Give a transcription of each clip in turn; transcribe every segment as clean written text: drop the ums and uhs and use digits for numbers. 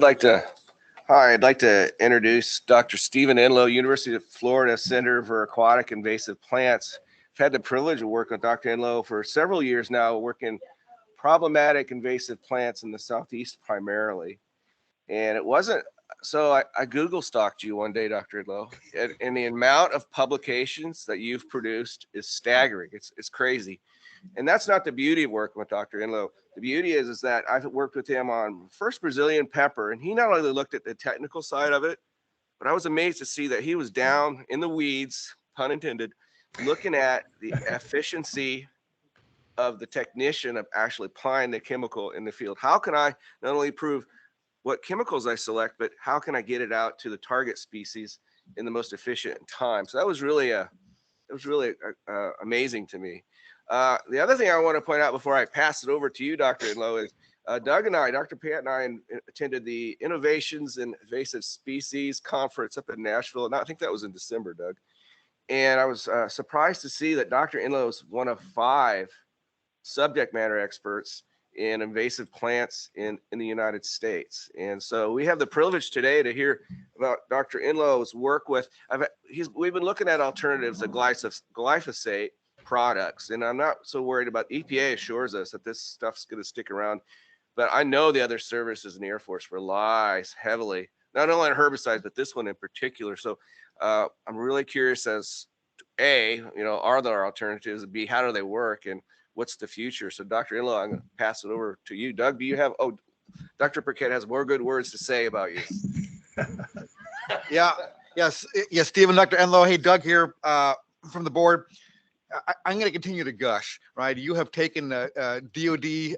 I'd like to introduce Dr. Stephen Enlow, University of Florida Center for Aquatic Invasive Plants. I've had the privilege of working with Dr. Enlow for several years now, working problematic invasive plants in the Southeast primarily. And it wasn't, so I Google stalked you one day, Dr. Enlow, and the amount of publications that you've produced is staggering. It's crazy. And that's not the beauty of working with Dr. Enlow. The beauty is that I've worked with him on first Brazilian pepper, and he not only looked at the technical side of it, but I was amazed to see that he was down in the weeds, pun intended, looking at the efficiency of the technician of actually applying the chemical in the field. How can I not only prove what chemicals I select, but how can I get it out to the target species in the most efficient time? So that was really amazing to me. The other thing I want to point out before I pass it over to you, Dr. Enlow, is Doug and I, Dr. Pat and I, attended the Innovations in Invasive Species Conference up in Nashville, and I think that was in December, Doug. And I was surprised to see that Dr. Enlow is one of 5 subject matter experts in invasive plants in the United States. And so we have the privilege today to hear about Dr. Enlow's work with, we've been looking at alternatives to glyphosate products, and I'm not so worried about EPA assures us that this stuff's going to stick around, but I know the other services in the Air Force relies heavily, not only on herbicides, but this one in particular. So I'm really curious as to A, are there alternatives? B, how do they work? And what's the future? So Dr. Enlow, I'm going to pass it over to you. Doug, do you have, Dr. Burkett has more good words to say about you. Yes, Stephen, Dr. Enlow. Hey, Doug here from the board. I'm going to continue to gush, right? You have taken DOD,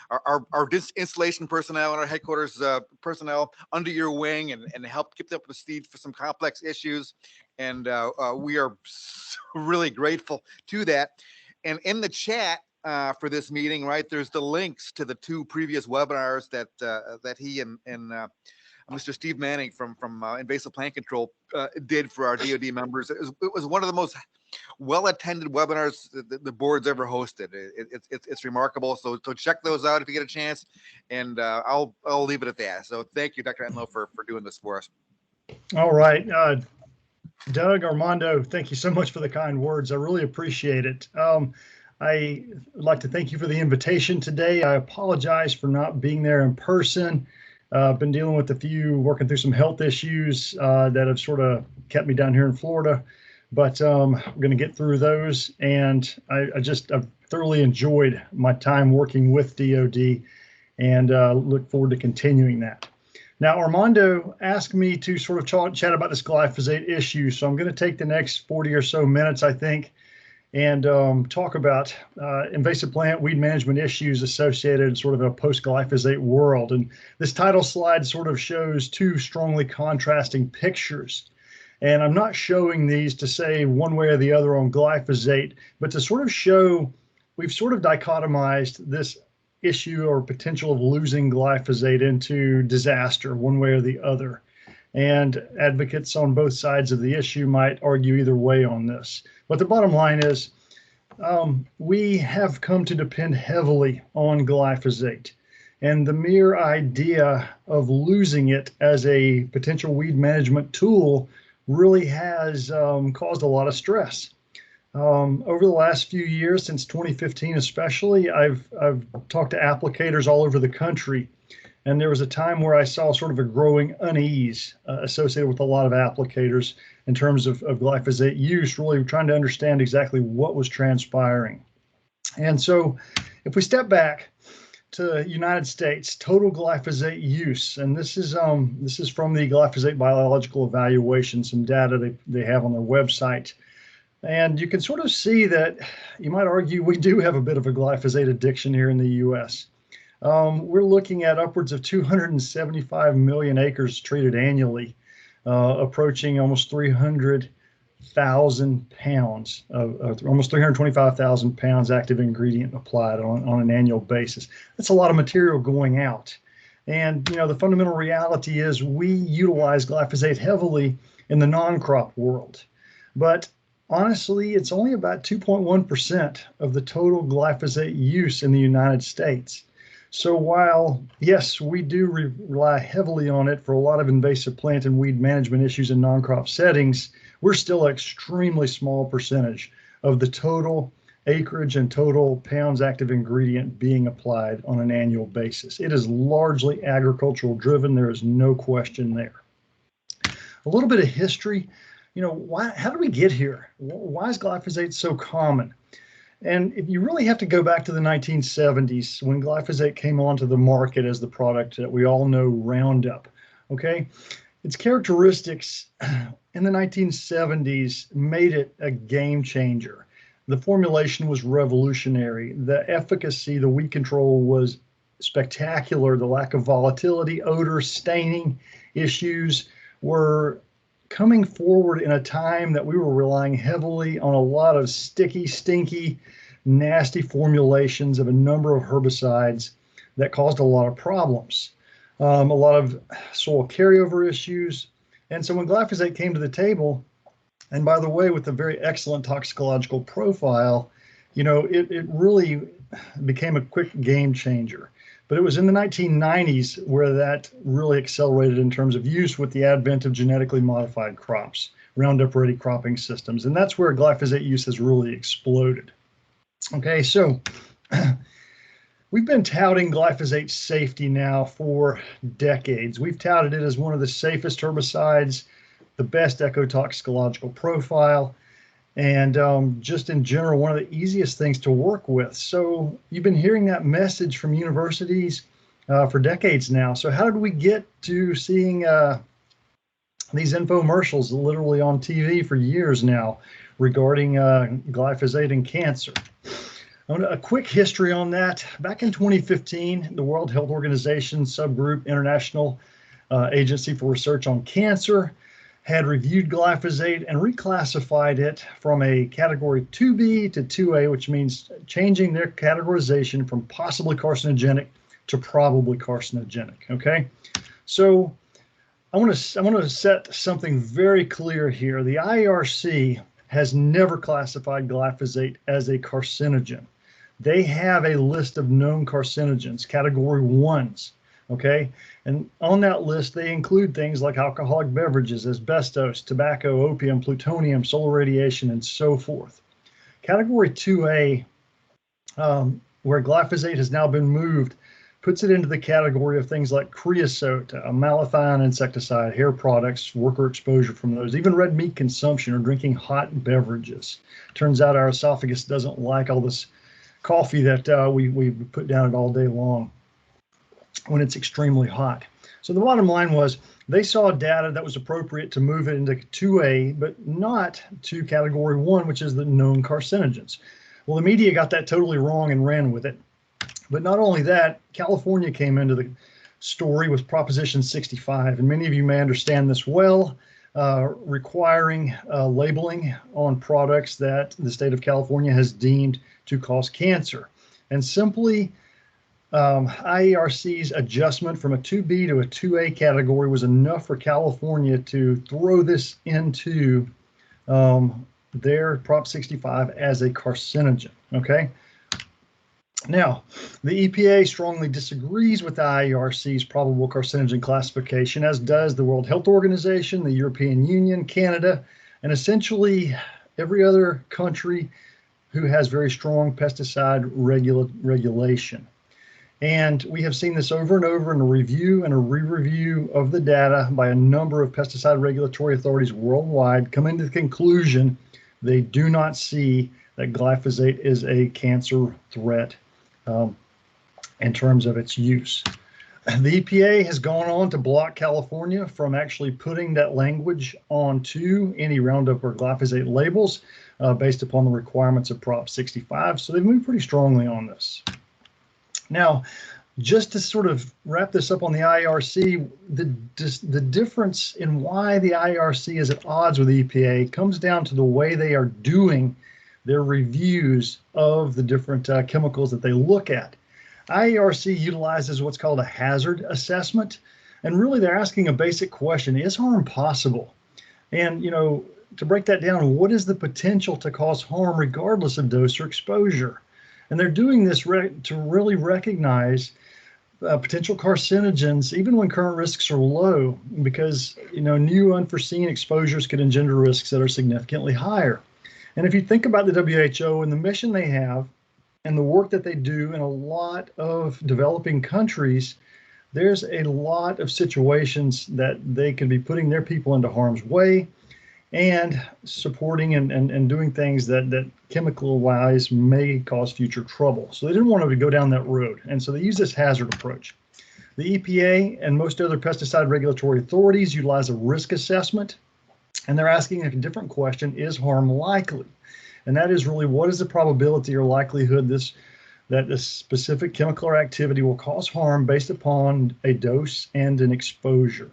our installation personnel and our headquarters personnel under your wing and helped keep them up to speed for some complex issues. And we are really grateful to that. And in the chat for this meeting, right, there's the links to the 2 previous webinars that he and Mr. Steve Manning from Invasive Plant Control did for our DOD members. It was one of the most well-attended webinars the board's ever hosted. It's remarkable. So check those out if you get a chance, and I'll leave it at that. So thank you, Dr. Enlow, for doing this for us. All right, Doug, Armando, thank you so much for the kind words. I really appreciate it. I would like to thank you for the invitation today. I apologize for not being there in person. I've been dealing with working through some health issues that have sort of kept me down here in Florida, but we're going to get through those. And I've thoroughly enjoyed my time working with DOD and look forward to continuing that. Now, Armando asked me to sort of chat about this glyphosate issue, so I'm going to take the next 40 or so minutes, I think, and talk about invasive plant weed management issues associated sort of in a post-glyphosate world. And this title slide sort of shows 2 strongly contrasting pictures. And I'm not showing these to say one way or the other on glyphosate, but to sort of show we've sort of dichotomized this issue or potential of losing glyphosate into disaster one way or the other. And advocates on both sides of the issue might argue either way on this. But the bottom line is we have come to depend heavily on glyphosate. And the mere idea of losing it as a potential weed management tool really has caused a lot of stress. Over the last few years, since 2015 especially, I've talked to applicators all over the country, and there was a time where I saw sort of a growing unease associated with a lot of applicators in terms of glyphosate use, really trying to understand exactly what was transpiring. And so if we step back to United States, total glyphosate use, and this is from the glyphosate biological evaluation, some data they have on their website. And you can sort of see that you might argue we do have a bit of a glyphosate addiction here in the U.S. We're looking at upwards of 275 million acres treated annually, approaching almost 300,000 pounds of almost 325,000 pounds active ingredient applied on an annual basis. That's a lot of material going out. And, the fundamental reality is we utilize glyphosate heavily in the non-crop world. But honestly, it's only about 2.1% of the total glyphosate use in the United States. So while, yes, we do rely heavily on it for a lot of invasive plant and weed management issues in non-crop settings, we're still an extremely small percentage of the total acreage and total pounds active ingredient being applied on an annual basis. It is largely agricultural driven. There is no question there. A little bit of history, how did we get here? Why is glyphosate so common? And if you really have to go back to the 1970s when glyphosate came onto the market as the product that we all know, Roundup, okay? Its characteristics in the 1970s made it a game changer. The formulation was revolutionary. The efficacy, the weed control was spectacular. The lack of volatility, odor, staining issues were coming forward in a time that we were relying heavily on a lot of sticky, stinky, nasty formulations of a number of herbicides that caused a lot of problems, a lot of soil carryover issues. And so when glyphosate came to the table, and by the way, with a very excellent toxicological profile, it really became a quick game changer. But it was in the 1990s where that really accelerated in terms of use with the advent of genetically modified crops, Roundup Ready cropping systems. And that's where glyphosate use has really exploded. Okay, so we've been touting glyphosate safety now for decades. We've touted it as one of the safest herbicides, the best ecotoxicological profile, and just in general, one of the easiest things to work with. So you've been hearing that message from universities for decades now. So how did we get to seeing these infomercials literally on TV for years now regarding glyphosate and cancer? A quick history on that. Back in 2015, the World Health Organization subgroup International Agency for Research on Cancer had reviewed glyphosate and reclassified it from a category 2B to 2A, which means changing their categorization from possibly carcinogenic to probably carcinogenic. Okay, so I want to set something very clear here. The IARC has never classified glyphosate as a carcinogen. They have a list of known carcinogens, category 1s. Okay, and on that list, they include things like alcoholic beverages, asbestos, tobacco, opium, plutonium, solar radiation, and so forth. Category 2A, where glyphosate has now been moved, puts it into the category of things like creosote, a malathion insecticide, hair products, worker exposure from those, even red meat consumption or drinking hot beverages. Turns out our esophagus doesn't like all this coffee that we put down it all day long when it's extremely hot. So the bottom line was they saw data that was appropriate to move it into 2A, but not to category 1, which is the known carcinogens. Well, the media got that totally wrong and ran with it. But not only that, California came into the story with Proposition 65, and many of you may understand this well, requiring labeling on products that the state of California has deemed to cause cancer. And simply IARC's adjustment from a 2B to a 2A category was enough for California to throw this into their Prop 65 as a carcinogen. Okay. Now, the EPA strongly disagrees with the IARC's probable carcinogen classification, as does the World Health Organization, the European Union, Canada, and essentially every other country who has very strong pesticide regulation. And we have seen this over and over in a review and a re-review of the data by a number of pesticide regulatory authorities worldwide, coming to the conclusion they do not see that glyphosate is a cancer threat in terms of its use. The EPA has gone on to block California from actually putting that language onto any Roundup or glyphosate labels based upon the requirements of Prop 65. So they've moved pretty strongly on this. Now, just to sort of wrap this up on the IARC, the difference in why the IARC is at odds with the EPA comes down to the way they are doing their reviews of the different chemicals that they look at. IARC utilizes what's called a hazard assessment, and really they're asking a basic question: is harm possible? And to break that down, what is the potential to cause harm regardless of dose or exposure? And they're doing this to really recognize potential carcinogens, even when current risks are low, because new unforeseen exposures could engender risks that are significantly higher. And if you think about the WHO and the mission they have and the work that they do in a lot of developing countries, there's a lot of situations that they could be putting their people into harm's way and supporting and doing things that chemical wise may cause future trouble. So they didn't want to go down that road. And so they use this hazard approach. The EPA and most other pesticide regulatory authorities utilize a risk assessment, and they're asking a different question: is harm likely? And that is really, what is the probability or likelihood that this specific chemical or activity will cause harm based upon a dose and an exposure?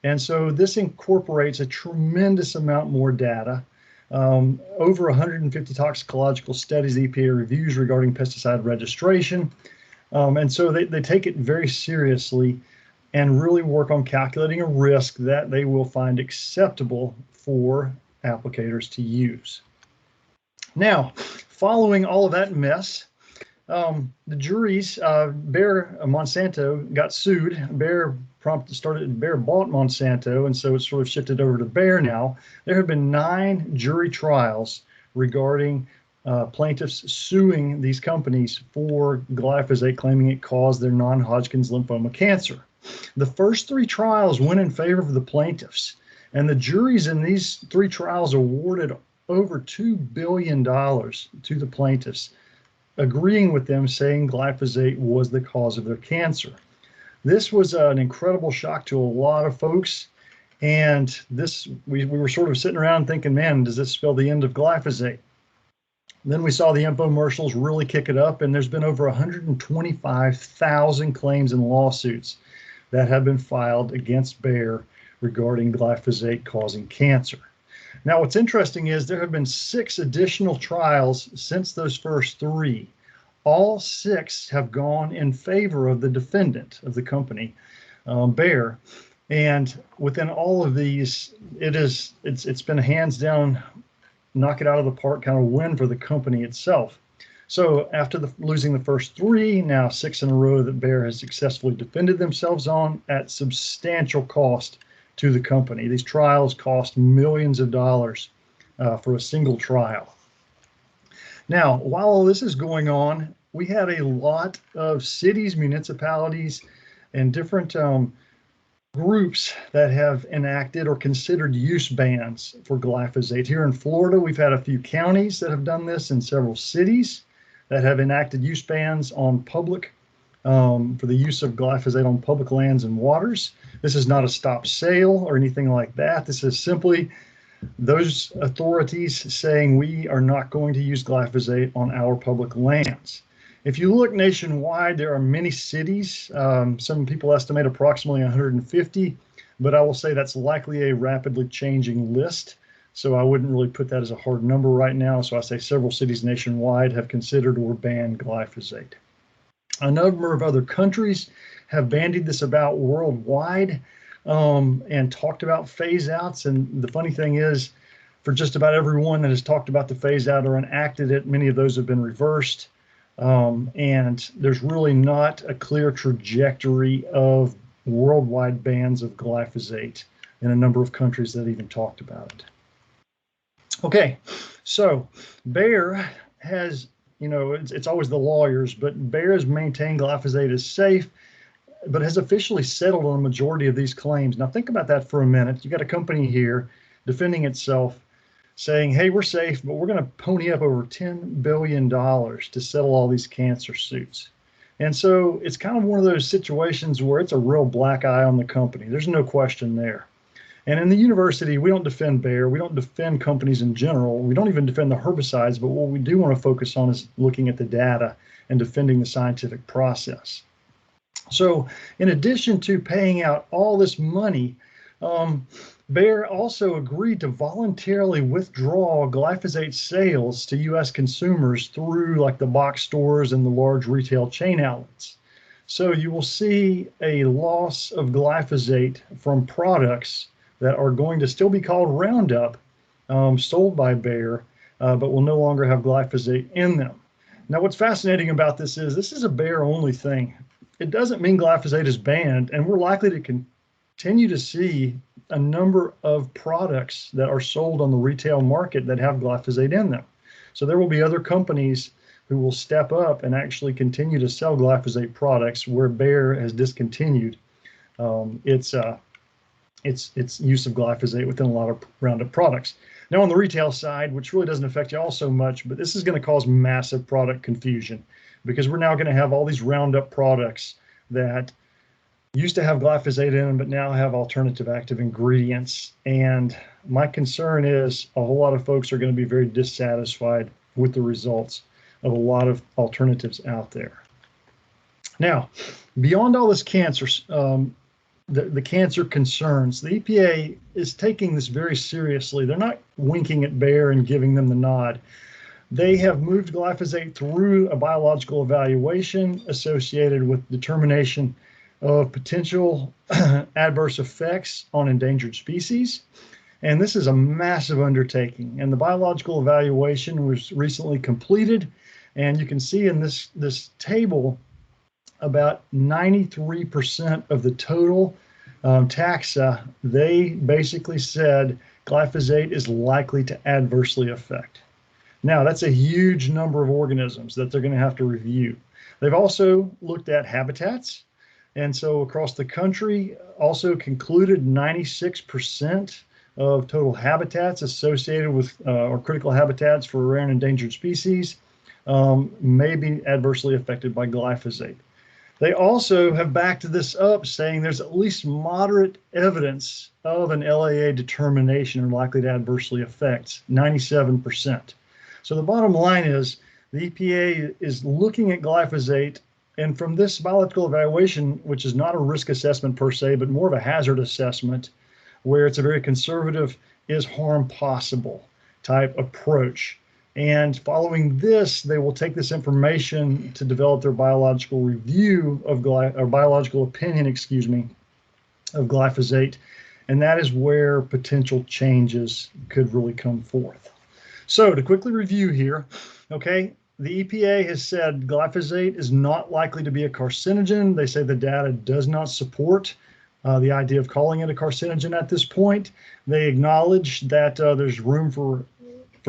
And so this incorporates a tremendous amount more data. Over 150 toxicological studies the EPA reviews regarding pesticide registration. And so they take it very seriously and really work on calculating a risk that they will find acceptable for applicators to use. Now, following all of that mess, the juries, Bayer, Monsanto got sued. Bayer bought Monsanto, and so it's sort of shifted over to Bayer now. There have been 9 jury trials regarding plaintiffs suing these companies for glyphosate, claiming it caused their non-Hodgkin's lymphoma cancer. The first 3 trials went in favor of the plaintiffs, and the juries in these 3 trials awarded over $2 billion to the plaintiffs, agreeing with them, saying glyphosate was the cause of their cancer. This was an incredible shock to a lot of folks, and we were sort of sitting around thinking, man, does this spell the end of glyphosate? Then we saw the infomercials really kick it up, and there's been over 125,000 claims and lawsuits that have been filed against Bayer regarding glyphosate causing cancer. Now, what's interesting is there have been 6 additional trials since those first 3. All 6 have gone in favor of the defendant of the company, Bayer. And within all of these, it's been a hands down, knock it out of the park kind of win for the company itself. So after losing the first 3, now 6 in a row that Bayer has successfully defended themselves on at substantial cost to the company. These trials cost millions of dollars for a single trial. Now, while all this is going on, we had a lot of cities, municipalities, and different groups that have enacted or considered use bans for glyphosate. Here in Florida, we've had a few counties that have done this, and several cities that have enacted use bans on public for the use of glyphosate on public lands and waters. This is not a stop sale or anything like that. This is simply those authorities saying we are not going to use glyphosate on our public lands. If you look nationwide, there are many cities. Some people estimate approximately 150, but I will say that's likely a rapidly changing list. So I wouldn't really put that as a hard number right now. So I say several cities nationwide have considered or banned glyphosate. A number of other countries have bandied this about worldwide and talked about phase outs. And the funny thing is, for just about everyone that has talked about the phase out or enacted it, many of those have been reversed. And there's really not a clear trajectory of worldwide bans of glyphosate in a number of countries that even talked about it. Okay, so Bayer has, it's always the lawyers, but Bayer has maintained glyphosate is safe, but has officially settled on a majority of these claims. Now think about that for a minute. You got a company here defending itself, saying, hey, we're safe, but we're going to pony up over $10 billion to settle all these cancer suits. And so it's kind of one of those situations where it's a real black eye on the company. There's no question there. And in the university, we don't defend Bayer. We don't defend companies in general. We don't even defend the herbicides, but what we do want to focus on is looking at the data and defending the scientific process. So in addition to paying out all this money, Bayer also agreed to voluntarily withdraw glyphosate sales to U.S. consumers through like the box stores and the large retail chain outlets. So you will see a loss of glyphosate from products that are going to still be called Roundup, sold by Bayer, but will no longer have glyphosate in them. Now, what's fascinating about this is a Bayer-only thing. it doesn't mean glyphosate is banned, and we're likely to continue to see a number of products that are sold on the retail market that have glyphosate in them. So there will be other companies who will step up and actually continue to sell glyphosate products where Bayer has discontinued its use of glyphosate within a lot of Roundup products. Now on the retail side, which really doesn't affect you all so much, but this is going to cause massive product confusion because we're now going to have all these Roundup products that used to have glyphosate in them, but now have alternative active ingredients. And my concern is a whole lot of folks are going to be very dissatisfied with the results of a lot of alternatives out there. Now, beyond all this cancer, the cancer concerns, the EPA is taking this very seriously. They're not winking at Bayer and giving them the nod. They have moved glyphosate through a biological evaluation associated with determination of potential adverse effects on endangered species. And this is a massive undertaking. And the biological evaluation was recently completed. And you can see in this table, about 93% of the total taxa, they basically said glyphosate is likely to adversely affect. Now, that's a huge number of organisms that they're going to have to review. They've also looked at habitats. And so across the country, also concluded 96% of total habitats associated with or critical habitats for rare and endangered species may be adversely affected by glyphosate. They also have backed this up, saying there's at least moderate evidence of an LAA determination are likely to adversely affect 97%. So the bottom line is the EPA is looking at glyphosate, and from this biological evaluation, which is not a risk assessment per se, but more of a hazard assessment, where it's a very conservative, is harm possible type approach. And following this, they will take this information to develop their biological review of biological opinion, of glyphosate. And that is where potential changes could really come forth. So to quickly review here, okay, the EPA has said glyphosate is not likely to be a carcinogen. They say the data does not support the idea of calling it a carcinogen at this point. They acknowledge that there's room for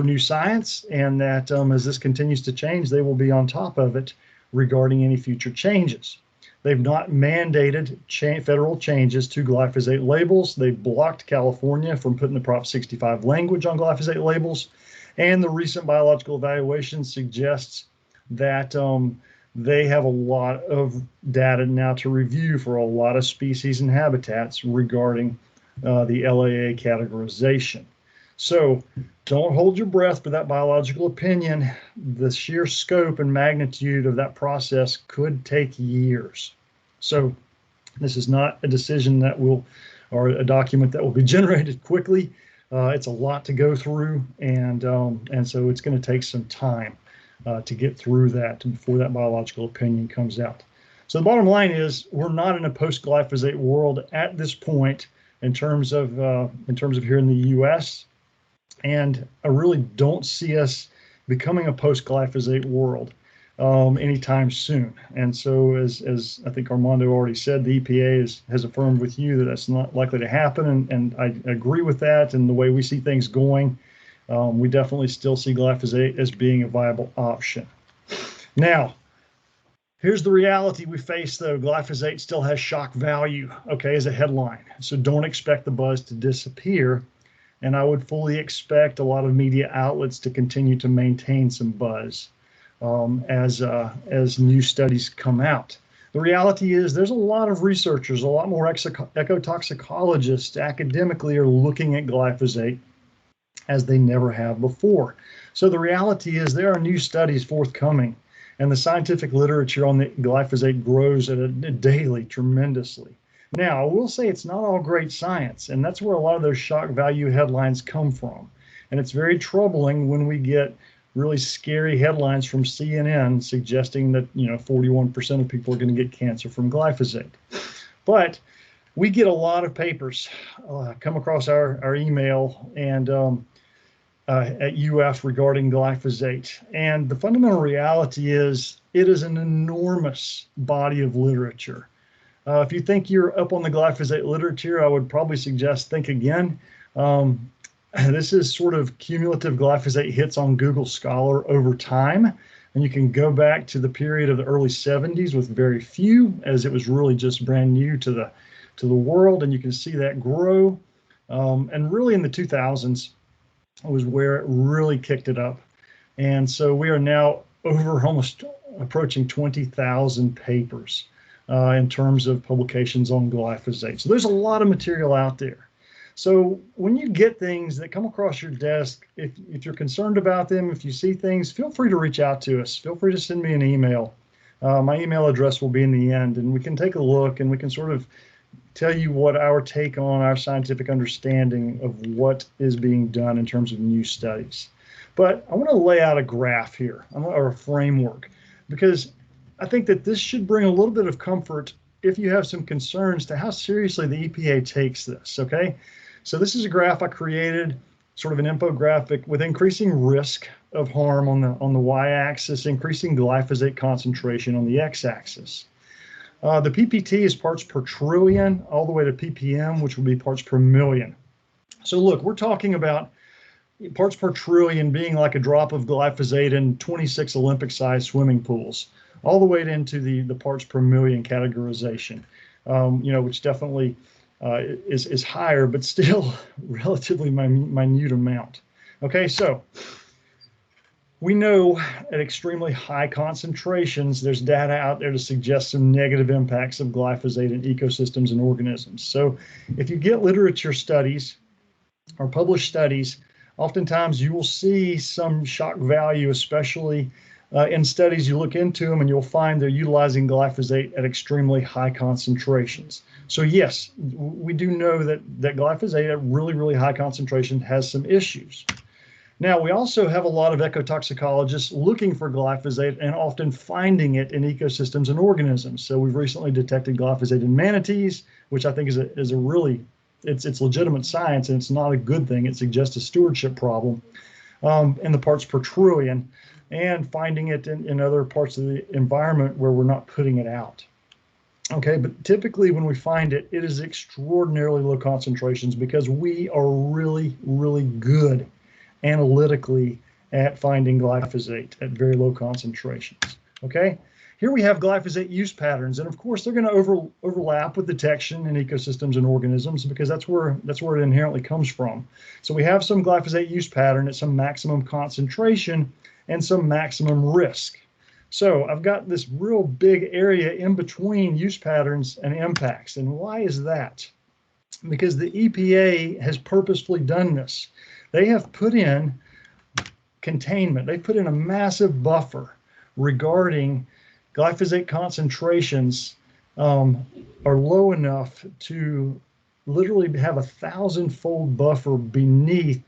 new science, and that as this continues to change, they will be on top of it regarding any future changes. They've not mandated federal changes to glyphosate labels. They've blocked California from putting the Prop 65 language on glyphosate labels. And the recent biological evaluation suggests that they have a lot of data now to review for a lot of species and habitats regarding the LAA categorization. So don't hold your breath for that biological opinion. The sheer scope and magnitude of that process could take years. So this is not a decision that will, or a document that will be generated quickly. It's a lot to go through, and so it's going to take some time to get through that before that biological opinion comes out. So the bottom line is we're not in a post-glyphosate world at this point in terms of here in the U.S., and I really don't see us becoming a post-glyphosate world anytime soon. And so as I think Armando already said, the EPA has affirmed with you that that's not likely to happen, and I agree with that. And the way we see things going, we definitely still see glyphosate as being a viable option. Now, here's the reality we face, though. Glyphosate still has shock value, okay, as a headline. So don't expect the buzz to disappear. And I would fully expect a lot of media outlets to continue to maintain some buzz as new studies come out. The reality is there's a lot of researchers, a lot more ecotoxicologists academically are looking at glyphosate as they never have before. So the reality is there are new studies forthcoming, and the scientific literature on the glyphosate grows at a daily tremendously. Now, I will say it's not all great science, and that's where a lot of those shock value headlines come from. And it's very troubling when we get really scary headlines from CNN suggesting that 41% of people are going to get cancer from glyphosate. But we get a lot of papers come across our email, and at UF regarding glyphosate. And the fundamental reality is it is an enormous body of literature. If you think you're up on the glyphosate literature, I would probably suggest think again. This is sort of cumulative glyphosate hits on Google Scholar over time. And you can go back to the period of the early 70s with very few, as it was really just brand new to the world. And you can see that grow. And really in the 2000s was where it really kicked it up. And so we are now over almost approaching 20,000 papers in terms of publications on glyphosate. So there's a lot of material out there. So when you get things that come across your desk, if you're concerned about them, if you see things, feel free to reach out to us. Feel free to send me an email. My email address will be in the end, and we can take a look and we can sort of tell you what our take on our scientific understanding of what is being done in terms of new studies. But I want to lay out a graph here, or a framework, because I think that this should bring a little bit of comfort if you have some concerns to how seriously the EPA takes this, okay? So this is a graph I created, sort of an infographic with increasing risk of harm on the y-axis, increasing glyphosate concentration on the x-axis. The PPT is parts per trillion, all the way to ppm, which would be parts per million. So look, we're talking about parts per trillion being like a drop of glyphosate in 26 Olympic-sized swimming pools, all the way into the parts per million categorization, which definitely is higher, but still relatively minute amount. Okay, so we know at extremely high concentrations, there's data out there to suggest some negative impacts of glyphosate in ecosystems and organisms. So if you get literature studies or published studies, oftentimes you will see some shock value, especially in studies. You look into them and you'll find they're utilizing glyphosate at extremely high concentrations. So yes, we do know that glyphosate at really, really high concentration has some issues. Now, we also have a lot of ecotoxicologists looking for glyphosate and often finding it in ecosystems and organisms. So we've recently detected glyphosate in manatees, which I think is a really, it's legitimate science, and it's not a good thing. It suggests a stewardship problem in the parts per trillion, and finding it in other parts of the environment where we're not putting it out. Okay, but typically when we find it, it is extraordinarily low concentrations because we are really, really good analytically at finding glyphosate at very low concentrations. Okay, here we have glyphosate use patterns, and of course they're going to overlap with detection in ecosystems and organisms because that's where it inherently comes from. So we have some glyphosate use pattern at some maximum concentration and some maximum risk. So I've got this real big area in between use patterns and impacts. And why is that? Because the EPA has purposefully done this. They have put in containment. They put in a massive buffer regarding glyphosate concentrations are low enough to literally have 1,000-fold buffer beneath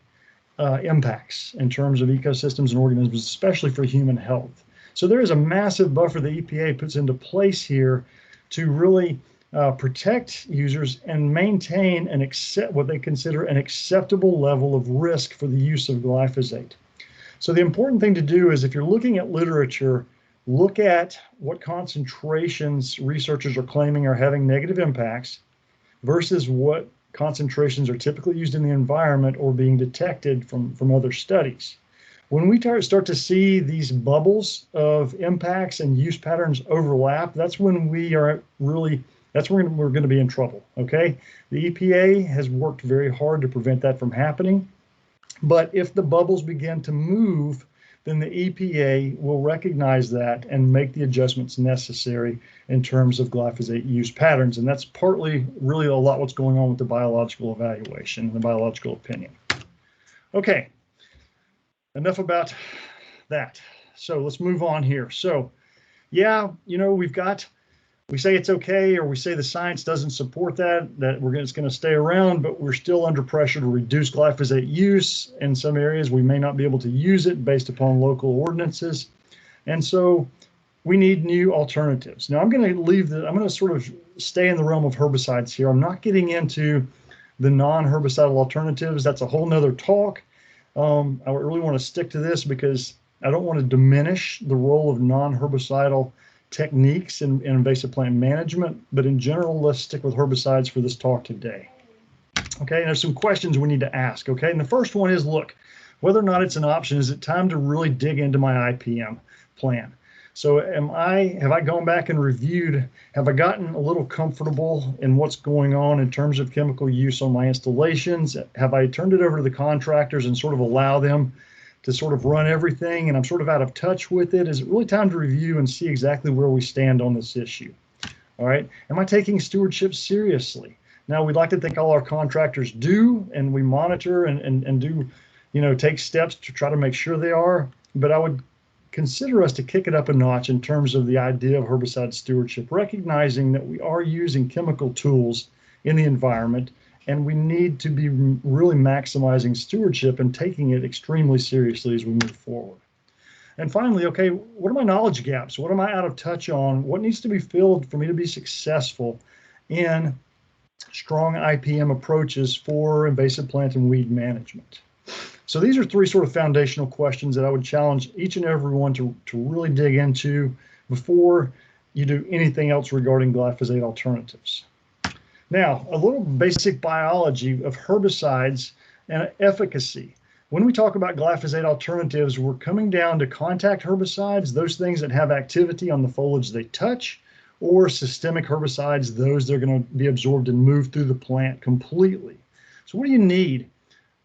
impacts in terms of ecosystems and organisms, especially for human health. So there is a massive buffer the EPA puts into place here to really protect users and maintain what they consider an acceptable level of risk for the use of glyphosate. So the important thing to do is, if you're looking at literature, look at what concentrations researchers are claiming are having negative impacts versus what concentrations are typically used in the environment or being detected from other studies. When we start to see these bubbles of impacts and use patterns overlap, that's when we're going to be in trouble, okay? The EPA has worked very hard to prevent that from happening, but if the bubbles begin to move, then the EPA will recognize that and make the adjustments necessary in terms of glyphosate use patterns. And that's partly really a lot what's going on with the biological evaluation, the biological opinion. Okay, enough about that. So let's move on here. So yeah, we say it's okay, or we say the science doesn't support that it's going to stay around, but we're still under pressure to reduce glyphosate use. In some areas, we may not be able to use it based upon local ordinances. And so we need new alternatives. Now I'm going to sort of stay in the realm of herbicides here. I'm not getting into the non-herbicidal alternatives. That's a whole nother talk. I really want to stick to this because I don't want to diminish the role of non-herbicidal techniques in invasive plant management, but in general, let's stick with herbicides for this talk today. Okay, and there's some questions we need to ask, okay? And the first one is, look, whether or not it's an option, is it time to really dig into my IPM plan? So have I gone back and reviewed, have I gotten a little comfortable in what's going on in terms of chemical use on my installations? Have I turned it over to the contractors and sort of allow them to sort of run everything, and I'm sort of out of touch with it? Is it really time to review and see exactly where we stand on this issue? All right, am I taking stewardship seriously? Now, we'd like to think all our contractors do, and we monitor and do, take steps to try to make sure they are, but I would consider us to kick it up a notch in terms of the idea of herbicide stewardship, recognizing that we are using chemical tools in the environment, and we need to be really maximizing stewardship and taking it extremely seriously as we move forward. And finally, okay, what are my knowledge gaps? What am I out of touch on? What needs to be filled for me to be successful in strong IPM approaches for invasive plant and weed management? So these are three sort of foundational questions that I would challenge each and every one to really dig into before you do anything else regarding glyphosate alternatives. Now, a little basic biology of herbicides and efficacy. When we talk about glyphosate alternatives, we're coming down to contact herbicides, those things that have activity on the foliage they touch, or systemic herbicides, those that are going to be absorbed and move through the plant completely. So what do you need?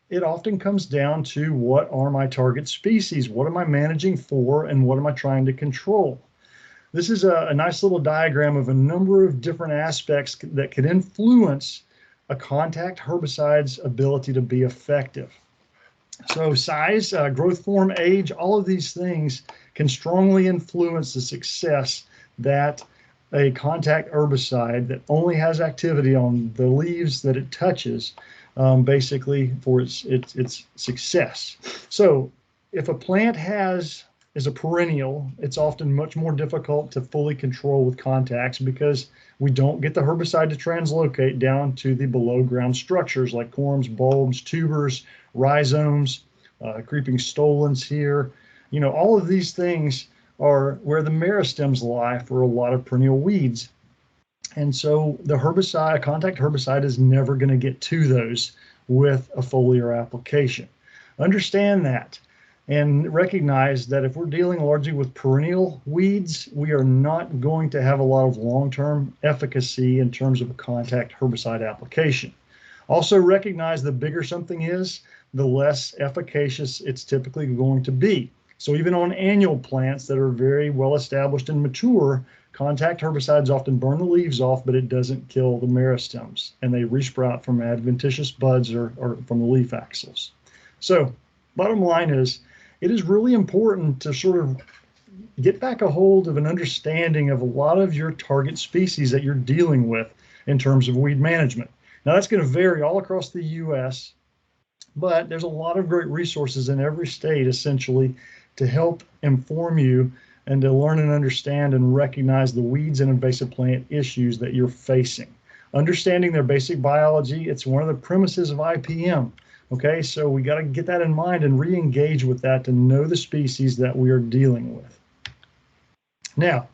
It often comes down to, what are my target species? What am I managing for, and what am I trying to control? This is a nice little diagram of a number of different aspects that could influence a contact herbicide's ability to be effective. So size, growth form, age, all of these things can strongly influence the success that a contact herbicide that only has activity on the leaves that it touches, basically for its success. So if a plant is a perennial, it's often much more difficult to fully control with contacts because we don't get the herbicide to translocate down to the below ground structures like corms, bulbs, tubers, rhizomes, creeping stolons here. All of these things are where the meristems lie for a lot of perennial weeds. And so the herbicide, a contact herbicide, is never going to get to those with a foliar application. Understand that and recognize that if we're dealing largely with perennial weeds, we are not going to have a lot of long-term efficacy in terms of a contact herbicide application. Also recognize the bigger something is, the less efficacious it's typically going to be. So even on annual plants that are very well established and mature, contact herbicides often burn the leaves off, but it doesn't kill the meristems, and they resprout from adventitious buds or from the leaf axils. So bottom line is, it is really important to sort of get back a hold of an understanding of a lot of your target species that you're dealing with in terms of weed management. Now that's going to vary all across the U.S., but there's a lot of great resources in every state essentially to help inform you and to learn and understand and recognize the weeds and invasive plant issues that you're facing. Understanding their basic biology, it's one of the premises of IPM. Okay, so we got to get that in mind and re-engage with that to know the species that we are dealing with. Now,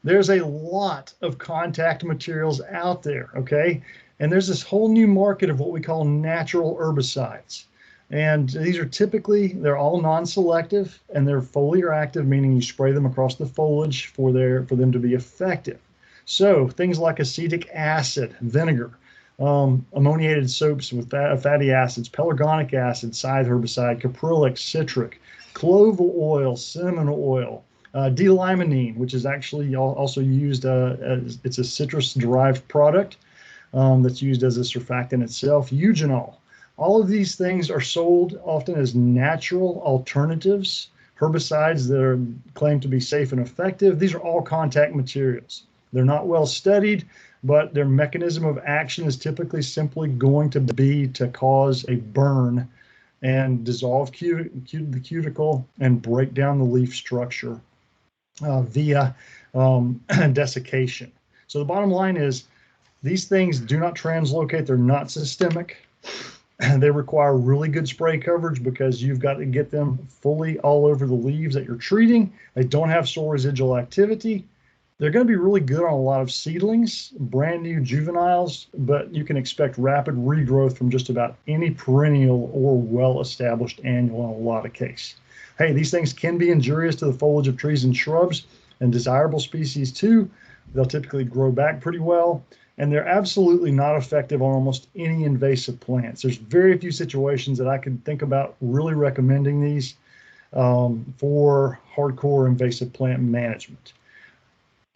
there's a lot of contact materials out there, okay? And there's this whole new market of what we call natural herbicides. And these are they're all non-selective, and they're foliar-active, meaning you spray them across the foliage for them to be effective. So things like acetic acid, vinegar, ammoniated soaps with fatty acids, pelargonic acid, scythe herbicide, caprylic, citric, cloval oil, cinnamon oil, D-limonene, which is actually also used it's a citrus-derived product that's used as a surfactant itself, eugenol. All of these things are sold often as natural alternatives, herbicides that are claimed to be safe and effective. These are all contact materials. They're not well studied, but their mechanism of action is typically simply going to be to cause a burn and dissolve the cuticle and break down the leaf structure via desiccation. So the bottom line is, these things do not translocate. They're not systemic. They require really good spray coverage because you've got to get them fully all over the leaves that you're treating. They don't have soil residual activity. They're going to be really good on a lot of seedlings, brand new juveniles, but you can expect rapid regrowth from just about any perennial or well-established annual in a lot of cases. Hey, these things can be injurious to the foliage of trees and shrubs and desirable species too. They'll typically grow back pretty well, and they're absolutely not effective on almost any invasive plants. There's very few situations that I could think about really recommending these for hardcore invasive plant management.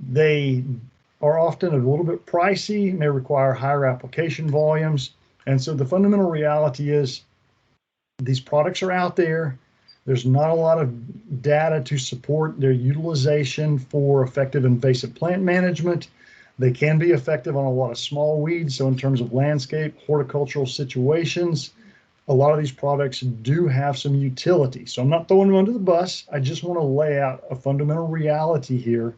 They are often a little bit pricey, may require higher application volumes. And so the fundamental reality is these products are out there. There's not a lot of data to support their utilization for effective invasive plant management. They can be effective on a lot of small weeds. So in terms of landscape, horticultural situations, a lot of these products do have some utility. So I'm not throwing them under the bus. I just want to lay out a fundamental reality here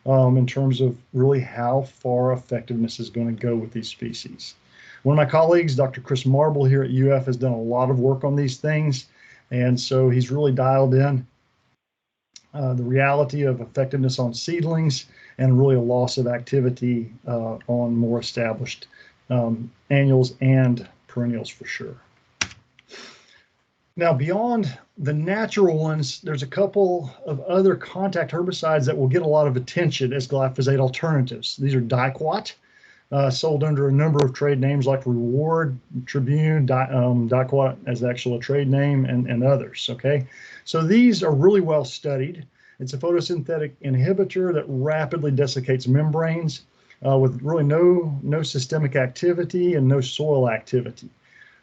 in terms of really how far effectiveness is going to go with these species. One of my colleagues, Dr. Chris Marble here at UF, has done a lot of work on these things. And so he's really dialed in the reality of effectiveness on seedlings and really a loss of activity on more established annuals and perennials for sure. Now, beyond the natural ones, there's a couple of other contact herbicides that will get a lot of attention as glyphosate alternatives. These are Diquat, sold under a number of trade names like Reward, Tribune, Diquat as actual trade name, and others, okay? So these are really well studied. It's a photosynthetic inhibitor that rapidly desiccates membranes with really no systemic activity and no soil activity.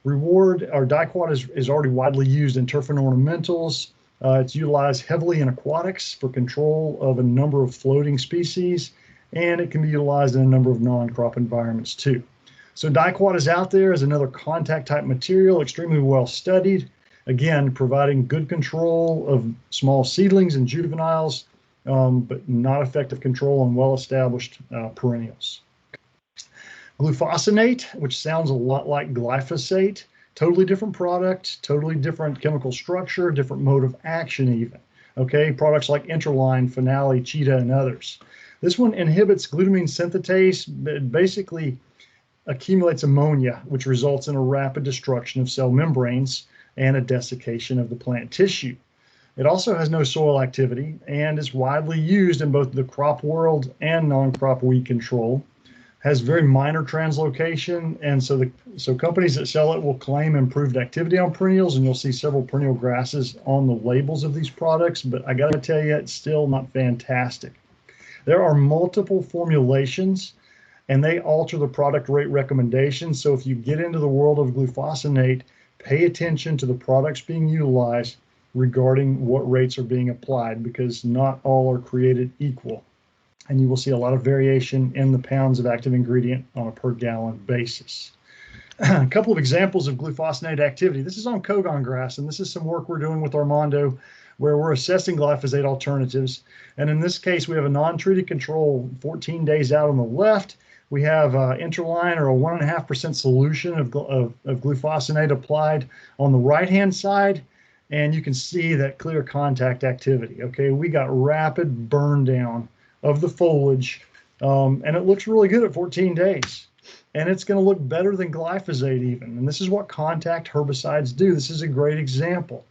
Reward, or Diquat, is already widely used in turf and ornamentals. It's utilized heavily in aquatics for control of a number of floating species, and it can be utilized in a number of non-crop environments too. So Diquat is out there as another contact type material, extremely well studied, again, providing good control of small seedlings and juveniles, but not effective control on well-established perennials. Glufosinate, which sounds a lot like glyphosate, totally different product, totally different chemical structure, different mode of action even. Okay, products like Interline, Finale, Cheetah, and others. This one inhibits glutamine synthetase, but basically accumulates ammonia, which results in a rapid destruction of cell membranes and a desiccation of the plant tissue. It also has no soil activity and is widely used in both the crop world and non-crop weed control. Has very minor translocation, and so companies that sell it will claim improved activity on perennials, and you'll see several perennial grasses on the labels of these products, but I gotta tell you, it's still not fantastic. There are multiple formulations, and they alter the product rate recommendations, so if you get into the world of glufosinate, pay attention to the products being utilized regarding what rates are being applied, because not all are created equal. And you will see a lot of variation in the pounds of active ingredient on a per gallon basis. A couple of examples of glufosinate activity. This is on Kogon grass, and this is some work we're doing with Armando where we're assessing glyphosate alternatives. And in this case, we have a non-treated control 14 days out on the left. We have Interline, or a 1.5% solution of glufosinate applied on the right-hand side. And you can see that clear contact activity. Okay, we got rapid burn down of the foliage, and it looks really good at 14 days. And it's going to look better than glyphosate even. And this is what contact herbicides do. This is a great example.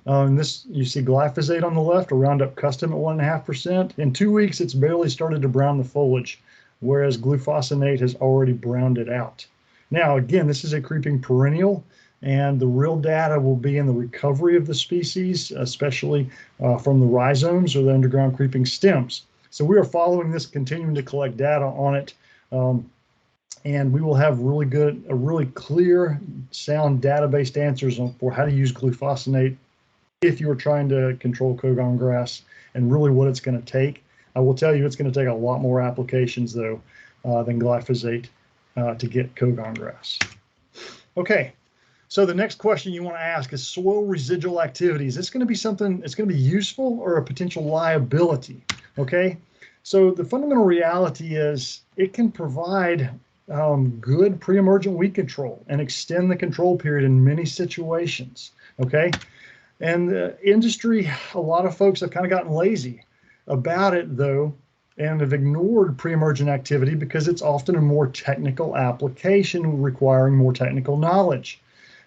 You see glyphosate on the left, a Roundup Custom at 1.5%. In 2 weeks, it's barely started to brown the foliage, whereas glufosinate has already browned it out. Now, again, this is a creeping perennial, and the real data will be in the recovery of the species, especially from the rhizomes or the underground creeping stems. So we are following this, continuing to collect data on it, and we will have really clear, sound data-based answers for how to use glufosinate if you are trying to control Kogon grass and really what it's going to take. I will tell you it's going to take a lot more applications, though, than glyphosate to get Kogon grass. Okay, so the next question you want to ask is soil residual activity. Is this going to be something that's going to be useful or a potential liability? Okay, so the fundamental reality is it can provide good pre-emergent weed control and extend the control period in many situations. Okay. And the industry, a lot of folks have kind of gotten lazy about it though, and have ignored pre-emergent activity because it's often a more technical application requiring more technical knowledge.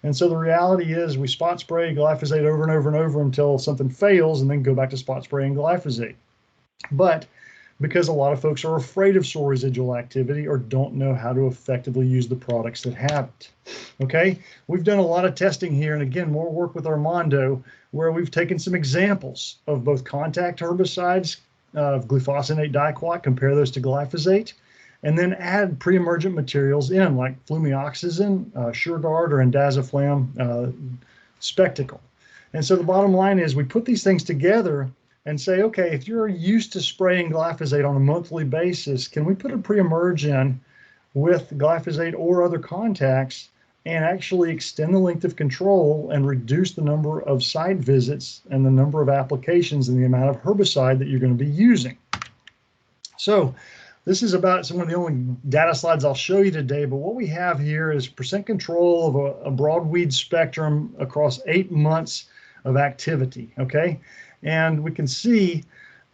And so the reality is we spot spray glyphosate over and over and over until something fails and then go back to spot spraying glyphosate. But because a lot of folks are afraid of soil residual activity or don't know how to effectively use the products that have it. Okay, we've done a lot of testing here, and again, more work with Armando, where we've taken some examples of both contact herbicides, glufosinate diquat, compare those to glyphosate, and then add pre-emergent materials in like flumioxazin, SureGuard, or Indaziflam Spectacle. And so the bottom line is we put these things together and say, okay, if you're used to spraying glyphosate on a monthly basis, can we put a pre-emerge in with glyphosate or other contacts and actually extend the length of control and reduce the number of site visits and the number of applications and the amount of herbicide that you're going to be using? So this is about some of the only data slides I'll show you today, but what we have here is percent control of a broadweed spectrum across 8 months of activity, okay? And we can see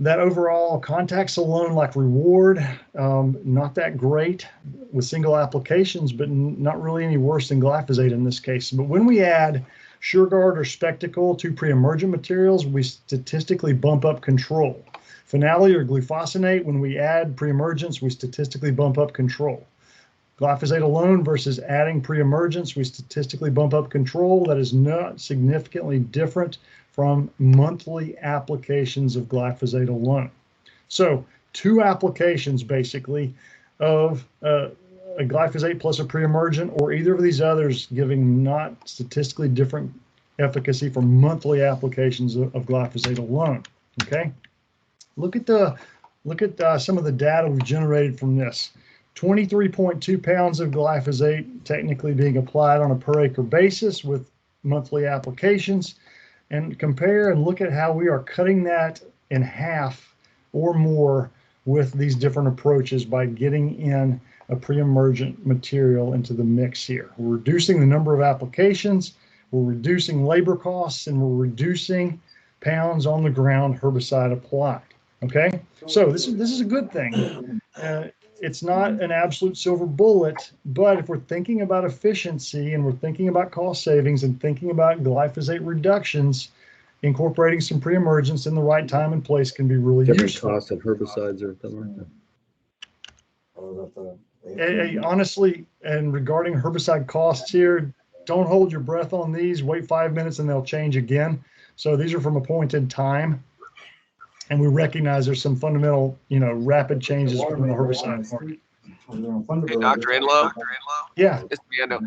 that overall contacts alone, like Reward, not that great with single applications, but not really any worse than glyphosate in this case. But when we add SureGuard or Spectacle to pre-emergent materials, we statistically bump up control. Phenale or glufosinate, when we add pre-emergence, we statistically bump up control. Glyphosate alone versus adding pre-emergence, we statistically bump up control. That is not significantly different from monthly applications of glyphosate alone. So 2 applications basically of a glyphosate plus a pre-emergent or either of these others giving not statistically different efficacy for monthly applications of glyphosate alone. Okay, look at some of the data we've generated from this. 23.2 pounds of glyphosate technically being applied on a per acre basis with monthly applications. And compare and look at how we are cutting that in half or more with these different approaches by getting in a pre-emergent material into the mix here. We're reducing the number of applications, we're reducing labor costs, and we're reducing pounds on the ground herbicide applied. Okay, so this is a good thing. It's not an absolute silver bullet, but if we're thinking about efficiency and we're thinking about cost savings and thinking about glyphosate reductions, incorporating some pre-emergence in the right time and place can be really useful. Cost of herbicides or something like that. Honestly, and regarding herbicide costs here, don't hold your breath on these. Wait 5 minutes and they'll change again. So these are from a point in time. And we recognize there's some fundamental, rapid changes from the herbicide market. Hey, Dr. Enlow? Yeah. It's Mando.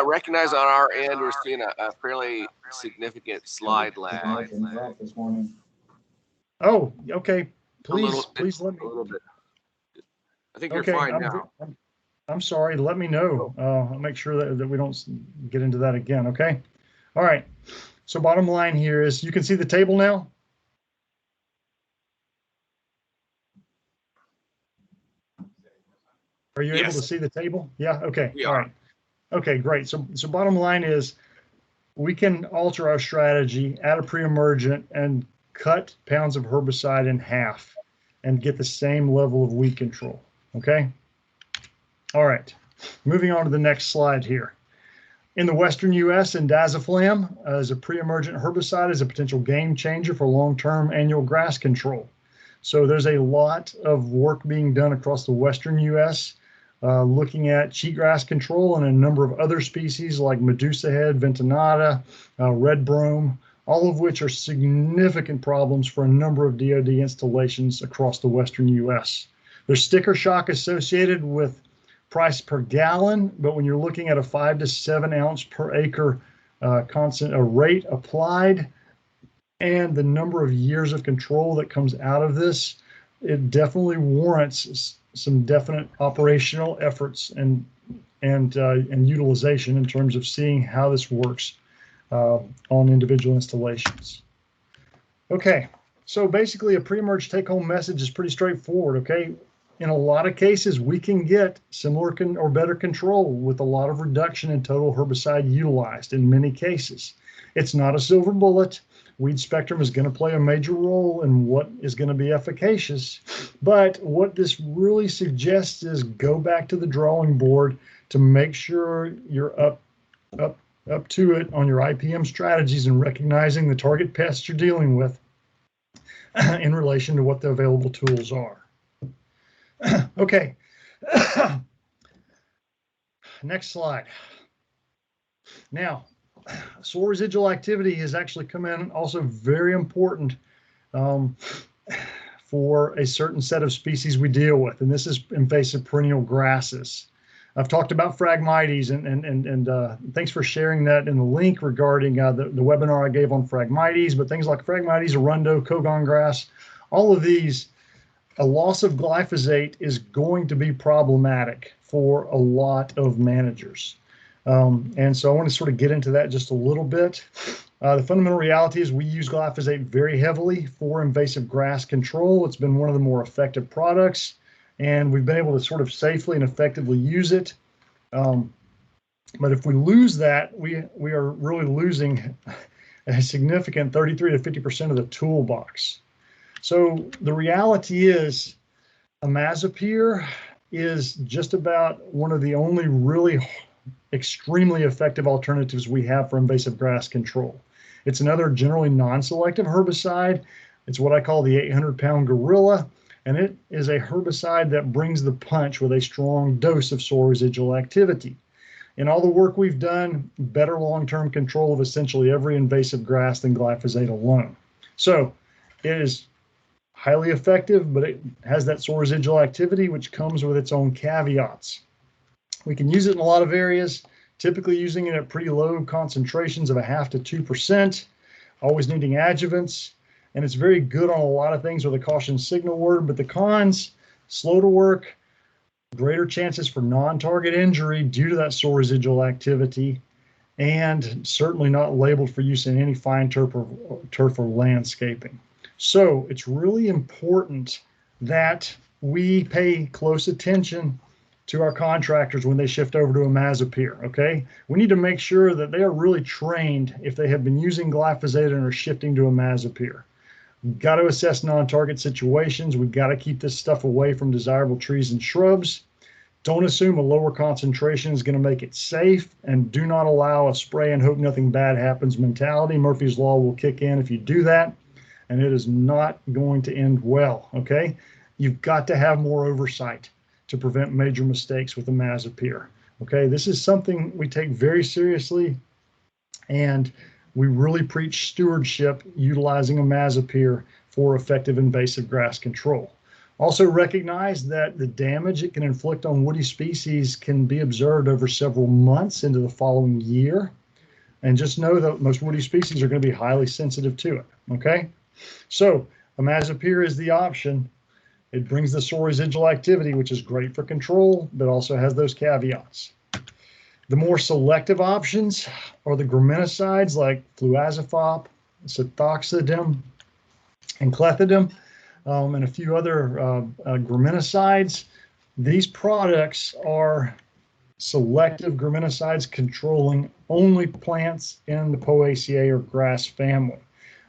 Recognize on our end, we're seeing a fairly significant slide lag. Oh, okay. Please let me. A little bit. I think you're Okay, fine now. I'm sorry. Let me know. I'll make sure that we don't get into that again. Okay. All right. So bottom line here is you can see the table now. Are you able to see the table? Yeah. Okay. All right. Okay, great. So bottom line is we can alter our strategy, add a pre-emergent, and cut pounds of herbicide in half and get the same level of weed control. Okay. All right. Moving on to the next slide here. In the Western U.S., Indaziflam as a pre-emergent herbicide is a potential game changer for long-term annual grass control. So there's a lot of work being done across the Western U.S. Looking at cheatgrass control and a number of other species like Medusa head, ventinata, red brome, all of which are significant problems for a number of DoD installations across the Western U.S. There's sticker shock associated with price per gallon, but when you're looking at a 5 to 7 ounce per acre constant rate applied and the number of years of control that comes out of this, it definitely warrants some definite operational efforts and utilization in terms of seeing how this works on individual installations. Okay, so basically a pre-emerge take-home message is pretty straightforward. Okay, in a lot of cases, we can get similar or better control with a lot of reduction in total herbicide utilized in many cases. It's not a silver bullet. Weed spectrum is going to play a major role in what is going to be efficacious. But what this really suggests is go back to the drawing board to make sure you're up to it on your IPM strategies and recognizing the target pests you're dealing with in relation to what the available tools are. Okay. Next slide. Now, soil residual activity has actually come in also very important for a certain set of species we deal with, and this is invasive perennial grasses. I've talked about Phragmites, and thanks for sharing that in the link regarding the webinar I gave on Phragmites, but things like Phragmites, arundo, Kogon grass, all of these, a loss of glyphosate is going to be problematic for a lot of managers. And so I want to sort of get into that just a little bit. The fundamental reality is we use glyphosate very heavily for invasive grass control. It's been one of the more effective products, and we've been able to sort of safely and effectively use it. But if we lose that, we are really losing a significant 33 to 50% of the toolbox. So the reality is imazapyr is just about one of the only really extremely effective alternatives we have for invasive grass control. It's another generally non-selective herbicide. It's what I call the 800-pound gorilla, and it is a herbicide that brings the punch with a strong dose of soil residual activity. In all the work we've done, better long-term control of essentially every invasive grass than glyphosate alone. So it is highly effective, but it has that soil residual activity, which comes with its own caveats. We can use it in a lot of areas, typically using it at pretty low concentrations of 0.5% to 2%, always needing adjuvants, and it's very good on a lot of things with a caution signal word, but the cons, slow to work, greater chances for non-target injury due to that soil residual activity, and certainly not labeled for use in any fine turf or landscaping. So it's really important that we pay close attention to our contractors when they shift over to imazapyr, okay? We need to make sure that they are really trained if they have been using glyphosate and are shifting to imazapyr. We've got to assess non-target situations. We've got to keep this stuff away from desirable trees and shrubs. Don't assume a lower concentration is going to make it safe, and do not allow a spray and hope nothing bad happens mentality. Murphy's Law will kick in if you do that, and it is not going to end well, okay? You've got to have more oversight to prevent major mistakes with imazapyr. Okay, this is something we take very seriously, and we really preach stewardship utilizing imazapyr for effective invasive grass control. Also recognize that the damage it can inflict on woody species can be observed over several months into the following year. And just know that most woody species are going to be highly sensitive to it, okay? So imazapyr is the option. It brings the soil residual activity, which is great for control, but also has those caveats. The more selective options are the graminicides like fluazepop, cethoxidum, and clethodim, and a few other graminicides. These products are selective graminicides controlling only plants in the Poaceae or grass family.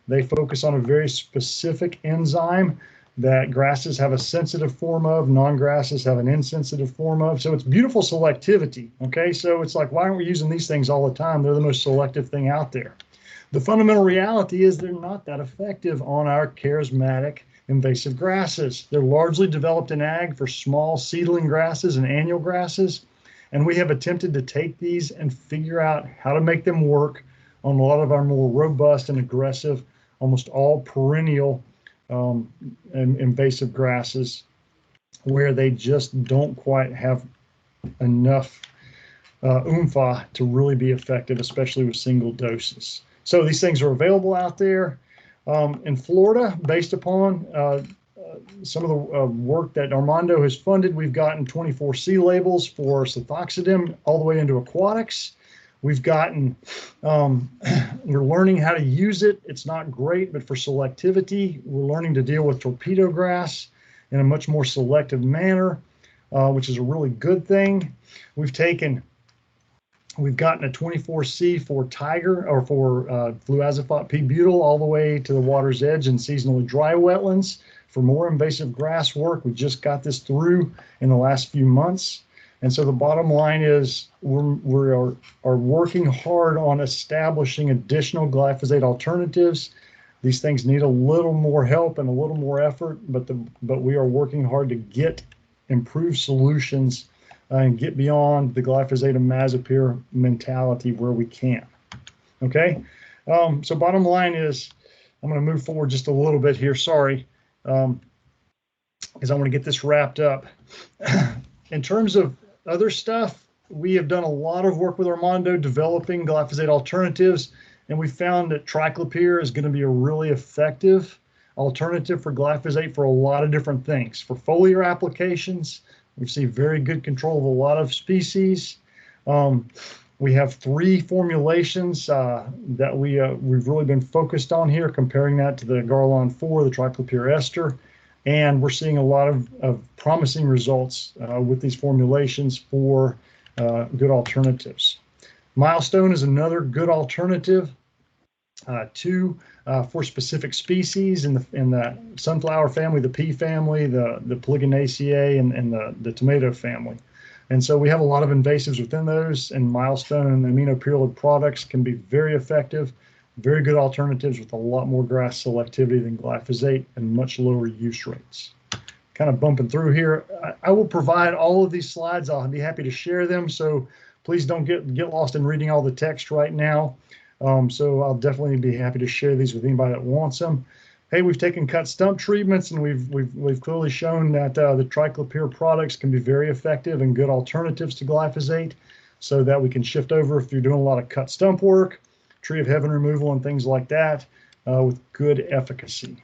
They focus on a very specific enzyme that grasses have a sensitive form of, non-grasses have an insensitive form of. So it's beautiful selectivity, okay? So it's like, why aren't we using these things all the time? They're the most selective thing out there. The fundamental reality is they're not that effective on our charismatic invasive grasses. They're largely developed in ag for small seedling grasses and annual grasses, and we have attempted to take these and figure out how to make them work on a lot of our more robust and aggressive, almost all perennial invasive grasses, where they just don't quite have enough oomph to really be effective, especially with single doses. So these things are available out there. In Florida, based upon some of the work that Armando has funded, we've gotten 24C labels for cethoxidum all the way into aquatics. We've gotten, we're learning how to use it. It's not great, but for selectivity, we're learning to deal with torpedo grass. in a much more selective manner, which is a really good thing. We've gotten a 24C for Tiger or for fluazephat P-butyl all the way to the water's edge in seasonally dry wetlands. For more invasive grass work, we just got this through in the last few months. And so the bottom line is we are working hard on establishing additional glyphosate alternatives. These things need a little more help and a little more effort, but we are working hard to get improved solutions and get beyond the glyphosate and imazapyr mentality where we can. Okay, so bottom line is, I'm going to move forward just a little bit here. Sorry, because I want to get this wrapped up. In terms of other stuff, we have done a lot of work with Armando developing glyphosate alternatives, and we found that triclopyr is going to be a really effective alternative for glyphosate for a lot of different things. For foliar applications, we see very good control of a lot of species. We have 3 formulations that we've really been focused on here, comparing that to the Garlon 4, the triclopyr ester. And we're seeing a lot of promising results with these formulations for good alternatives. Milestone is another good alternative for specific species in the sunflower family, the pea family, the Polygonaceae, and the tomato family. And so we have a lot of invasives within those, and Milestone and aminopyrrolid products can be very effective, very good alternatives with a lot more grass selectivity than glyphosate and much lower use rates. Kind of bumping through here. I will provide all of these slides. I'll be happy to share them, so please don't get lost in reading all the text right now. So I'll definitely be happy to share these with anybody that wants them. Hey, we've taken cut stump treatments, and we've clearly shown that the triclopyr products can be very effective and good alternatives to glyphosate, so that we can shift over if you're doing a lot of cut stump work, tree of heaven removal, and things like that with good efficacy.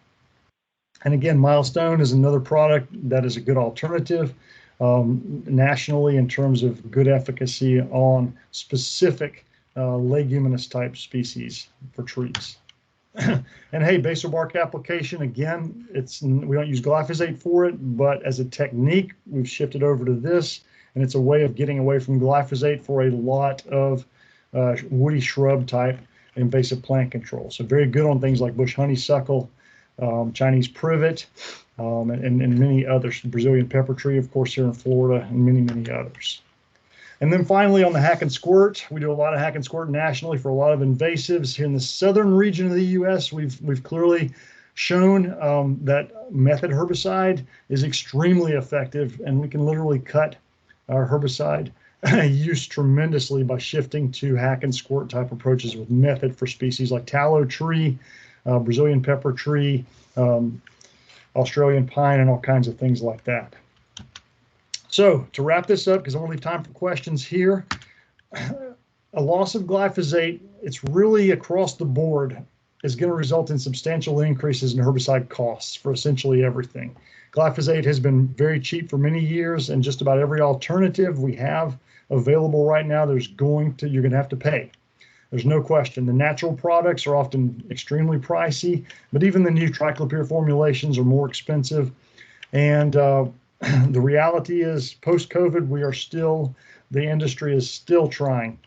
And again, Milestone is another product that is a good alternative nationally in terms of good efficacy on specific leguminous type species for trees. And hey, basal bark application, again, we don't use glyphosate for it, but as a technique, we've shifted over to this, and it's a way of getting away from glyphosate for a lot of woody shrub type invasive plant control. So very good on things like bush honeysuckle, Chinese privet, and many others, Brazilian pepper tree, of course, here in Florida, and many, many others. And then finally, on the hack and squirt, we do a lot of hack and squirt nationally for a lot of invasives. Here in the southern region of the U.S., we've clearly shown that method herbicide is extremely effective, and we can literally cut our herbicide use tremendously by shifting to hack and squirt type approaches with method for species like tallow tree, Brazilian pepper tree, Australian pine, and all kinds of things like that. So to wrap this up, because I want to leave time for questions here, a loss of glyphosate, it's really across the board, is going to result in substantial increases in herbicide costs for essentially everything. Glyphosate has been very cheap for many years, and just about every alternative we have available right now, you're going to have to pay. There's no question. The natural products are often extremely pricey, but even the new triclopyr formulations are more expensive. And the reality is, post-COVID, the industry is still trying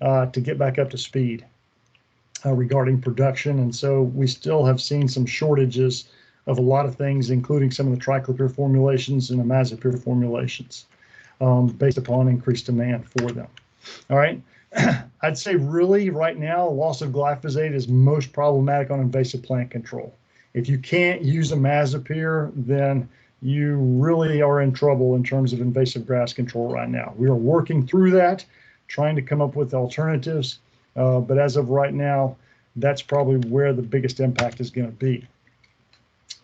to get back up to speed regarding production. And so we still have seen some shortages of a lot of things, including some of the triclopyr formulations and imazapyr formulations, based upon increased demand for them. All right. I'd say really right now, loss of glyphosate is most problematic on invasive plant control. If you can't use imazapyr, then you really are in trouble in terms of invasive grass control right now. We are working through that, trying to come up with alternatives. But as of right now, that's probably where the biggest impact is going to be.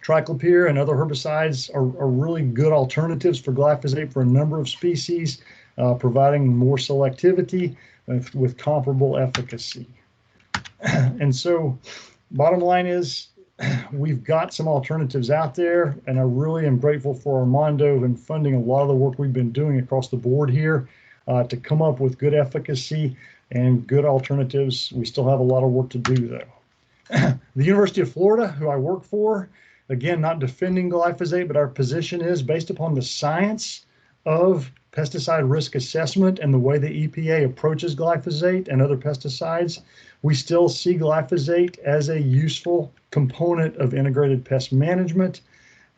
Triclopyr and other herbicides are really good alternatives for glyphosate for a number of species, providing more selectivity with comparable efficacy. And so bottom line is, we've got some alternatives out there, and I really am grateful for Armando and funding a lot of the work we've been doing across the board here to come up with good efficacy and good alternatives. We still have a lot of work to do, though. The University of Florida, who I work for, Again, not defending glyphosate, but our position is based upon the science of pesticide risk assessment and the way the EPA approaches glyphosate and other pesticides. We still see glyphosate as a useful component of integrated pest management.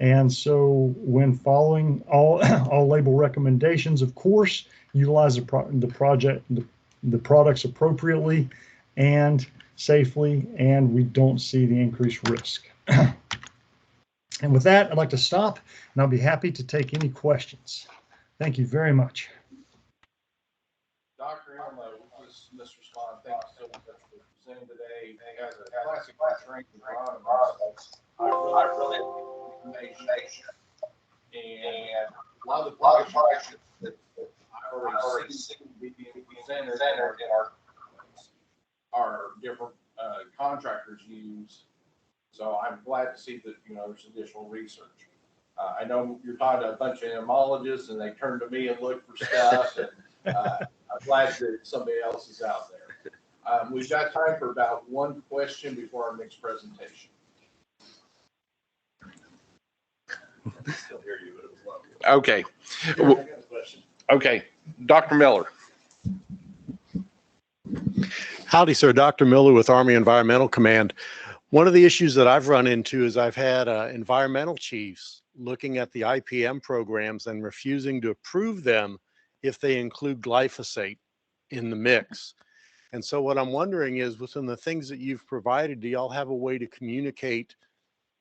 And so when following all label recommendations, of course, utilize the products appropriately and safely, and we don't see the increased risk. And with that, I'd like to stop, and I'll be happy to take any questions. Thank you very much. Dr. Elmo, this is Mr. Swan. Thank you so much for presenting today. As a classic trained agronomist, I really information and a lot of the products that I've already seen being presented in our different contractors use. So I'm glad to see that, you know, there's additional research. I know you're talking to a bunch of entomologists and they turn to me and look for stuff. And I'm glad that somebody else is out there. We've got time for about one question before our next presentation. I still hear you, but it was low. Okay. Here, I got a question. Okay. Dr. Miller. Howdy, sir. Dr. Miller with Army Environmental Command. One of the issues that I've run into is I've had environmental chiefs looking at the IPM programs and refusing to approve them if they include glyphosate in the mix. And so what I'm wondering is, within the things that you've provided, do y'all have a way to communicate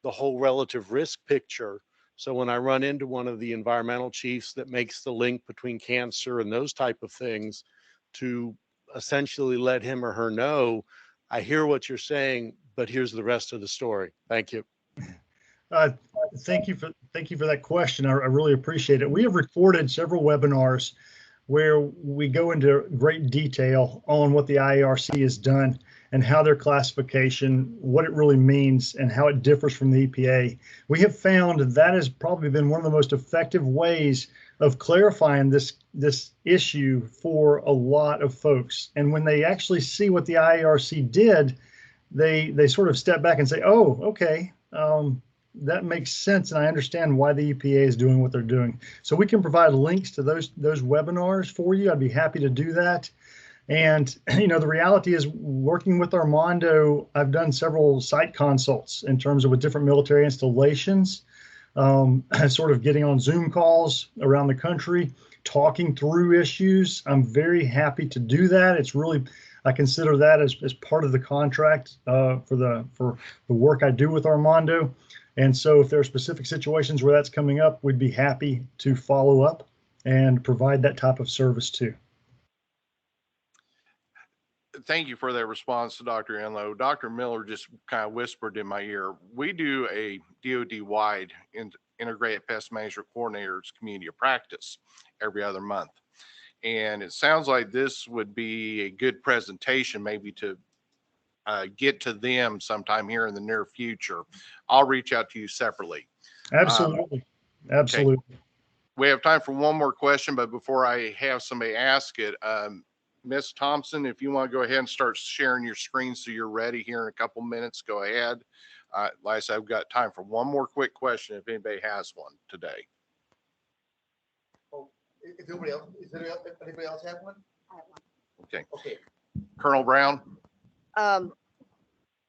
the whole relative risk picture? So when I run into one of the environmental chiefs that makes the link between cancer and those type of things, to essentially let him or her know, I hear what you're saying, but here's the rest of the story. Thank you. Thank you for that question. I really appreciate it. We have recorded several webinars where we go into great detail on what the IARC has done and how their classification, what it really means, and how it differs from the EPA. We have found that has probably been one of the most effective ways of clarifying this issue for a lot of folks. And when they actually see what the IARC did, they sort of step back and say, oh, okay, that makes sense, and I understand why the EPA is doing what they're doing. So we can provide links to those webinars for you. I'd be happy to do that. And you know, the reality is, working with Armando, I've done several site consults in terms of with different military installations, sort of getting on Zoom calls around the country, talking through issues. I'm very happy to do that. It's really, I consider that as part of the contract for the work I do with Armando. And so if there are specific situations where that's coming up, we'd be happy to follow up and provide that type of service too. Thank you for that response to Dr. Enlow. Dr. Miller just kind of whispered in my ear. We do a DoD-wide integrated pest management coordinators community of practice every other month. And it sounds like this would be a good presentation, maybe to get to them sometime here in the near future. I'll reach out to you separately. Absolutely. Absolutely. Okay. We have time for one more question, but before I have somebody ask it, Ms. Thompson, if you want to go ahead and start sharing your screen so you're ready here in a couple minutes, go ahead. Like I said, I've got time for one more quick question if anybody has one today. Oh, if anybody else have one? I have one. Okay. Okay. Colonel Brown?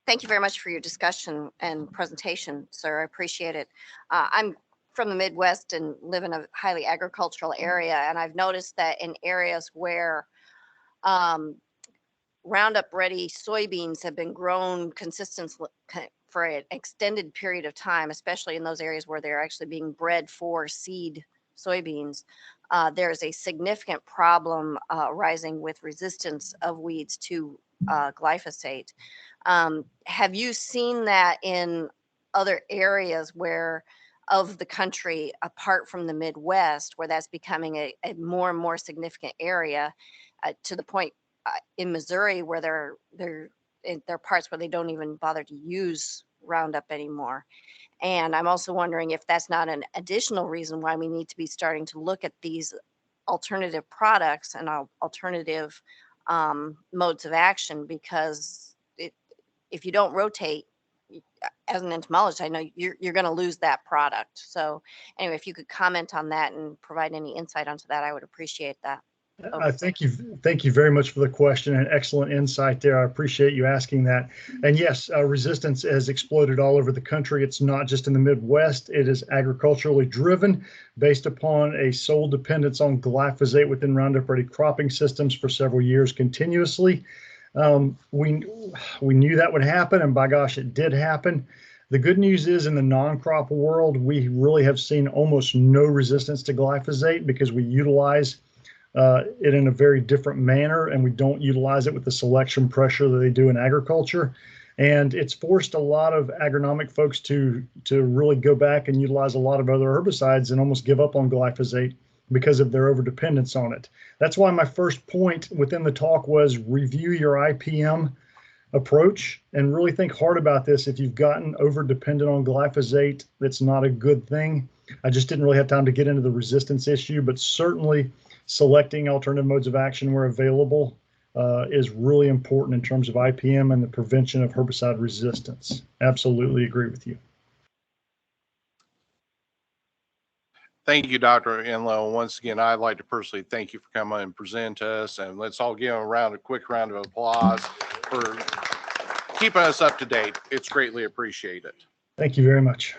Thank you very much for your discussion and presentation, sir. I appreciate it. I'm from the Midwest and live in a highly agricultural area, and I've noticed that in areas where Roundup Ready soybeans have been grown consistently for an extended period of time, especially in those areas where they're actually being bred for seed soybeans, there's a significant problem rising with resistance of weeds to glyphosate. Have you seen that in other areas of the country apart from the Midwest, where that's becoming a more and more significant area, to the point in Missouri where there are parts where they don't even bother to use Roundup anymore? And I'm also wondering if that's not an additional reason why we need to be starting to look at these alternative products and alternative modes of action, because if you don't rotate, as an entomologist, I know you're going to lose that product. So anyway, if you could comment on that and provide any insight onto that, I would appreciate that. I thank you very much for the question and excellent insight there. I appreciate you asking that. And yes, resistance has exploded all over the country. It's not just in the Midwest. It is agriculturally driven based upon a sole dependence on glyphosate within Roundup Ready cropping systems for several years continuously. We knew that would happen, and by gosh, it did happen. The good news is in the non-crop world, we really have seen almost no resistance to glyphosate because we utilize it in a very different manner, and we don't utilize it with the selection pressure that they do in agriculture. And it's forced a lot of agronomic folks to really go back and utilize a lot of other herbicides and almost give up on glyphosate because of their overdependence on it. That's why my first point within the talk was review your IPM approach and really think hard about this. If you've gotten overdependent on glyphosate, that's not a good thing. I just didn't really have time to get into the resistance issue, but certainly selecting alternative modes of action where available is really important in terms of IPM and the prevention of herbicide resistance. Absolutely agree with you. Thank you, Dr. Enlow. Once again, I'd like to personally thank you for coming and present to us, and let's all give a quick round of applause for keeping us up to date. It's greatly appreciated. Thank you very much.